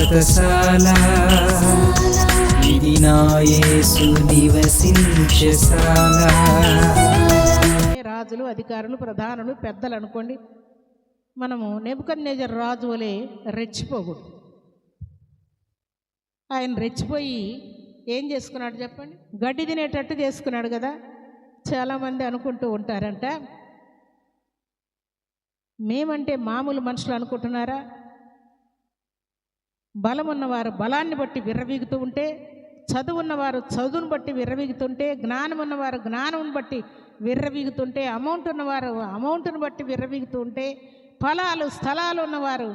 వ్రతశాల ఇది నా యేసు నివసించశాల. రాజులు, అధికారులు, ప్రధానులు, పెద్దలు అనుకోండి, మనము నెబుకద్నెజరు రాజు వలె రెచ్చిపోకూడదు. ఆయన రెచ్చిపోయి ఏం చేసుకున్నాడు చెప్పండి? గడ్డి తినేటట్టు చేసుకున్నాడు కదా. చాలామంది అనుకుంటూ ఉంటారంట, మేమంటే మామూలు మనుషులు అనుకుంటున్నారా? బలం ఉన్నవారు బలాన్ని బట్టి విర్రవీగుతూ ఉంటే, చదువు ఉన్నవారు చదువును బట్టి విర్రవీగుతుంటే, జ్ఞానం ఉన్నవారు జ్ఞానం బట్టి విర్రవీగుతుంటే, అమౌంట్ ఉన్నవారు అమౌంట్ను బట్టి విర్రవీగుతూ ఉంటే, ఫలాలు స్థలాలు ఉన్నవారు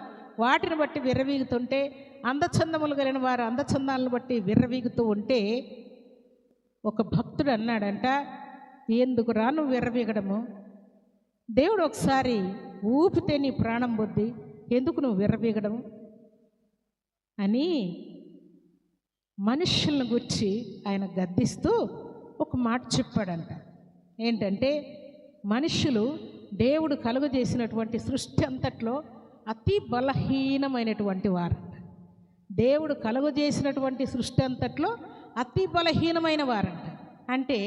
వాటిని బట్టి విర్రవీగుతుంటే, అందచందములు కలిగిన వారు అందచందాలను బట్టి విర్రవీగుతూ ఉంటే, ఒక భక్తుడు అన్నాడంట, ఎందుకు రాను విర్రవీగడము? దేవుడు ఒకసారి ఊపితే నీ ప్రాణం బుద్ధి, ఎందుకు నువ్వు విర్రవీగడము అని మనుషులను గురించి ఆయన గద్దిస్తూ ఒక మాట చెప్పాడంట. ఏంటంటే, మనుషులు దేవుడు కలుగజేసినటువంటి సృష్టి అంతట్లో అతి బలహీనమైనటువంటి వారు. దేవుడు కలుగజేసినటువంటి సృష్టి అంతట్లో అతి బలహీనమైన వారంట. అంటే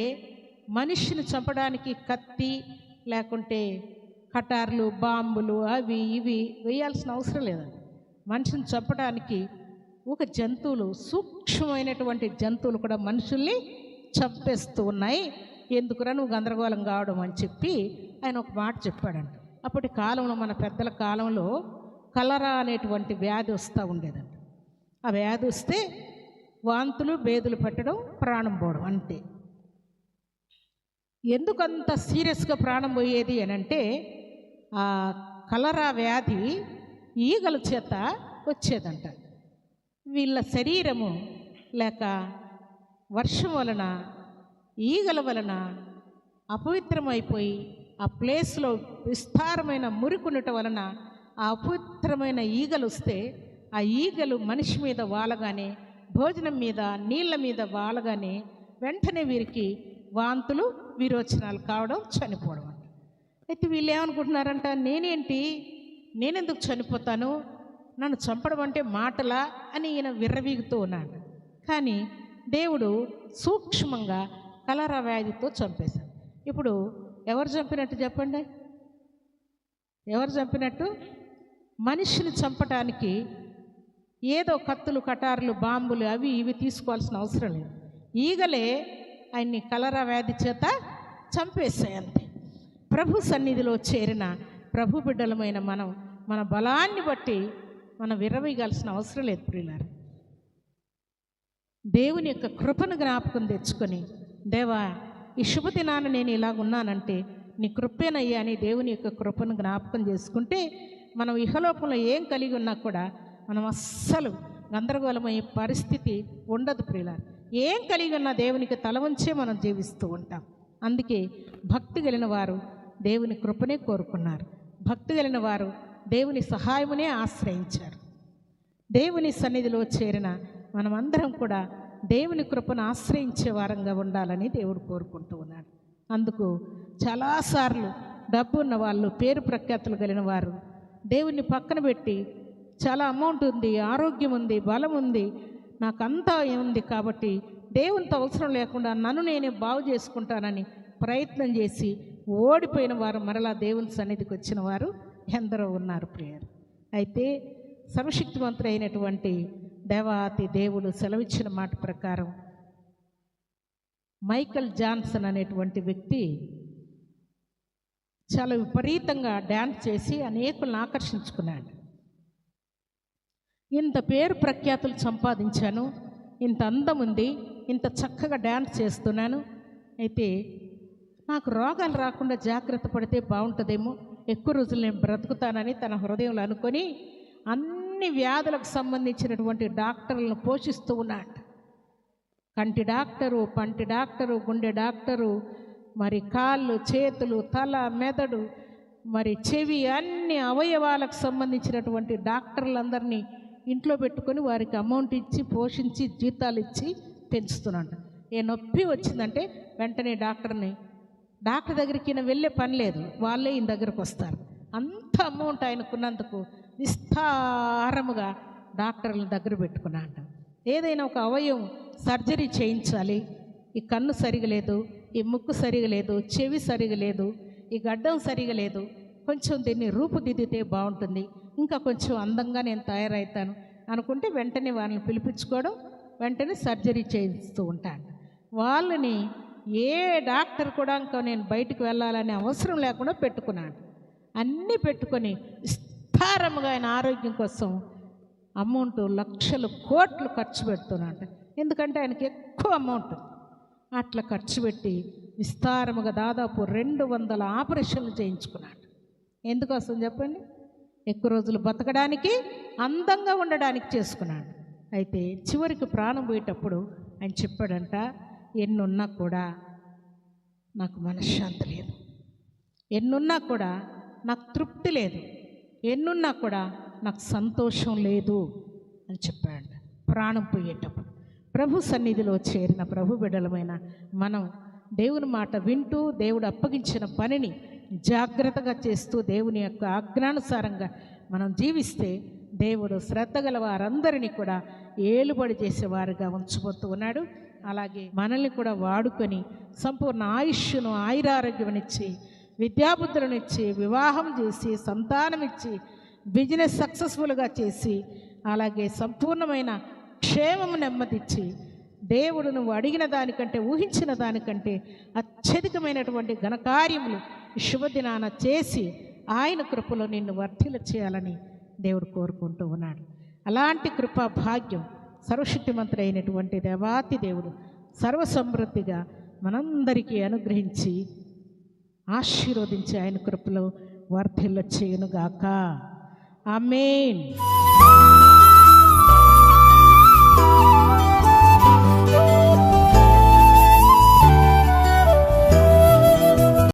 మనిషిని చంపడానికి కత్తి లేకుంటే కటార్లు, బాంబులు అవి ఇవి వేయాల్సిన అవసరం లేదండి. మనిషిని చంపడానికి ఒక జంతువులు, సూక్ష్మమైనటువంటి జంతువులు కూడా మనుషుల్ని చంపేస్తూ ఉన్నాయి. ఎందుకురా నువ్వు గందరగోళం కావడం అని చెప్పి ఆయన ఒక మాట చెప్పాడంట. అప్పటి కాలంలో, మన పెద్దల కాలంలో కలరా అనేటువంటి వ్యాధి వస్తూ ఉండేదంట. ఆ వ్యాధి వస్తే వాంతులు బేదులు పెట్టడం, ప్రాణం పోవడం అంతే. ఎందుకంత సీరియస్గా ప్రాణం పోయేది అని అంటే, ఆ కలరా వ్యాధి ఈగల చేత వచ్చేదంట. వీళ్ళ శరీరము లేక వర్షం వలన, ఈగల వలన అపవిత్రమైపోయి ఆ ప్లేస్లో విస్తారమైన మురికునట వలన ఆ అపవిత్రమైన ఈగలు వస్తే, ఆ ఈగలు మనిషి మీద వాలగానే, భోజనం మీద, నీళ్ళ మీద వాలగానే వెంటనే వీరికి వాంతులు, విరోచనాలు కావడం, చనిపోవడం అంట. అయితే వీళ్ళు ఏమనుకుంటున్నారంట, నేనెందుకు చనిపోతాను, నన్ను చంపడం అంటే మాటలా అని ఈయన విర్రవీగుతూ ఉన్నాడు. కానీ దేవుడు సూక్ష్మంగా కలరా వ్యాధితో చంపేశాడు. ఇప్పుడు ఎవరు చంపినట్టు చెప్పండి? ఎవరు చంపినట్టు? మనిషిని చంపటానికి ఏదో కత్తులు, కటార్లు, బాంబులు అవి ఇవి తీసుకోవాల్సిన అవసరం లేదు. ఈగలే ఆయన్ని కలరా వ్యాధి చేత చంపేశాయి అంతే. ప్రభు సన్నిధిలో చేరిన ప్రభు బిడ్డలమైన మనం మన బలాన్ని బట్టి మనం విర్రవీగాల్సిన అవసరం లేదు ప్రియులారా. దేవుని యొక్క కృపను జ్ఞాపకం తెచ్చుకొని, దేవా ఈ శుభదినాన్ని నేను ఇలాగున్నానంటే నీ కృపేనయ్యా అని దేవుని యొక్క కృపను జ్ఞాపకం చేసుకుంటే, మనం ఇహలోకంలో ఏం కలిగి ఉన్నా కూడా మనం అస్సలు గందరగోళమయ్యే పరిస్థితి ఉండదు ప్రియులారా. ఏం కలిగి ఉన్నా దేవునికి తల వంచే మనం జీవిస్తూ ఉంటాం. అందుకే భక్తి కలిగిన వారు దేవుని కృపనే కోరుకున్నారు. భక్తి కలిగిన వారు దేవుని సహాయమునే ఆశ్రయించారు. దేవుని సన్నిధిలో చేరిన మనమందరం కూడా దేవుని కృపను ఆశ్రయించే వారంగా ఉండాలని దేవుడు కోరుకుంటూ ఉన్నాడు. అందుకు చాలాసార్లు డబ్బు ఉన్న వాళ్ళు, పేరు ప్రఖ్యాతులు కలిగిన వారు దేవుని పక్కన పెట్టి, చాలా అమౌంట్ ఉంది, ఆరోగ్యం ఉంది, బలం ఉంది, నాకంతా ఏముంది కాబట్టి దేవునితో అవసరం లేకుండా నన్ను నేనే బాగు చేసుకుంటానని ప్రయత్నం చేసి ఓడిపోయిన వారు మరలా దేవుని సన్నిధికి వచ్చిన వారు ఎందరో ఉన్నారు ప్రియరు. అయితే సర్వశక్తివంతుడైనటువంటి దేవాతి దేవుడు సెలవిచ్చిన మాట ప్రకారం మైకల్ జాన్సన్ అనేటువంటి వ్యక్తి చాలా విపరీతంగా డ్యాన్స్ చేసి అనేకులను ఆకర్షించుకున్నాడు. ఇంత పేరు ప్రఖ్యాతులు సంపాదించాను, ఇంత అందం ఉంది, ఇంత చక్కగా డ్యాన్స్ చేస్తున్నాను, అయితే నాకు రోగాలు రాకుండా జాగ్రత్త పడితే బాగుంటుందేమో, ఎక్కువ రోజులు నేను బ్రతుకుతానని తన హృదయంలో అనుకొని అన్ని వ్యాధులకు సంబంధించినటువంటి డాక్టర్లను పోషిస్తూ ఉన్నాడు. కంటి డాక్టరు, పంటి డాక్టరు, గుండె డాక్టరు, మరి కాళ్ళు, చేతులు, తల, మెదడు, మరి చెవి, అన్ని అవయవాలకు సంబంధించినటువంటి డాక్టర్లందరినీ ఇంట్లో పెట్టుకొని వారికి అమౌంట్ ఇచ్చి పోషించి జీతాలు ఇచ్చి పెంచుతున్నాడు. ఏ నొప్పి వచ్చిందంటే వెంటనే డాక్టర్ దగ్గరికి ఈయన వెళ్ళే పని లేదు, వాళ్ళే ఈయన దగ్గరకు వస్తారు. అంత అమౌంట్ ఆయనకున్నందుకు విస్తారముగా డాక్టర్ల దగ్గర పెట్టుకున్నాను. ఏదైనా ఒక అవయవం సర్జరీ చేయించాలి, ఈ కన్ను సరిగా లేదు, ఈ ముక్కు సరిగా లేదు, చెవి సరిగా లేదు, ఈ గడ్డం సరిగా లేదు, కొంచెం దీన్ని రూపుదిద్దితే బాగుంటుంది, ఇంకా కొంచెం అందంగా నేను తయారవుతాను అనుకుంటే వెంటనే వాళ్ళని పిలిపించుకోవడం, వెంటనే సర్జరీ చేయిస్తూ ఉంటాను. వాళ్ళని ఏ డాక్టర్ కూడా ఇంకా నేను బయటకు వెళ్ళాలనే అవసరం లేకుండా పెట్టుకున్నాను. అన్నీ పెట్టుకొని విస్తారముగా ఆయన ఆరోగ్యం కోసం అమౌంట్ లక్షలు కోట్లు ఖర్చు పెడుతున్నాడు. ఎందుకంటే ఆయనకి ఎక్కువ అమౌంట్ అట్లా ఖర్చు పెట్టి విస్తారముగా దాదాపు 200 ఆపరేషన్లు చేయించుకున్నాడు. ఎందుకోసం చెప్పండి? ఎక్కువ రోజులు బతకడానికి, అందంగా ఉండడానికి చేసుకున్నాడు. అయితే చివరికి ప్రాణం పోయేటప్పుడు ఆయన చెప్పాడంట, ఎన్నున్నా కూడా నాకు మనశ్శాంతి లేదు, ఎన్నున్నా కూడా నాకు తృప్తి లేదు, ఎన్నున్నా కూడా నాకు సంతోషం లేదు అని చెప్పాడు ప్రాణం పోయేటప్పుడు. ప్రభు సన్నిధిలో చేరిన ప్రభు బిడ్డలమైన మనం దేవుని మాట వింటూ దేవుడు అప్పగించిన పనిని జాగ్రత్తగా చేస్తూ దేవుని యొక్క ఆజ్ఞానుసారంగా మనం జీవిస్తే దేవుడు శ్రద్ధ గల వారందరినీ కూడా ఏలుబడి చేసేవారుగా ఉంచబోతూ ఉన్నాడు. అలాగే మనల్ని కూడా వాడుకొని సంపూర్ణ ఆయుష్ను, ఆయురారోగ్యమనిచ్చి, విద్యాబుద్ధులనిచ్చి, వివాహం చేసి, సంతానం ఇచ్చి, బిజినెస్ సక్సెస్ఫుల్గా చేసి, అలాగే సంపూర్ణమైన క్షేమము నెమ్మదిచ్చి, దేవుడు నువ్వు అడిగిన దానికంటే, ఊహించిన దానికంటే అత్యధికమైనటువంటి ఘనకార్యములు ఈ శుభదినాన చేసి ఆయన కృపలో నిన్ను వర్ధిల్ల చేయాలని దేవుడు కోరుకుంటూ ఉన్నాడు. అలాంటి కృపా భాగ్యం సర్వశక్తిమంతుడైనటువంటి దేవాతి దేవుడు సర్వసమృద్ధిగా మనందరికీ అనుగ్రహించి ఆశీర్వదించి ఆయన కృపలో వర్ధిల్ల చేయునుగాక. ఆమేన్.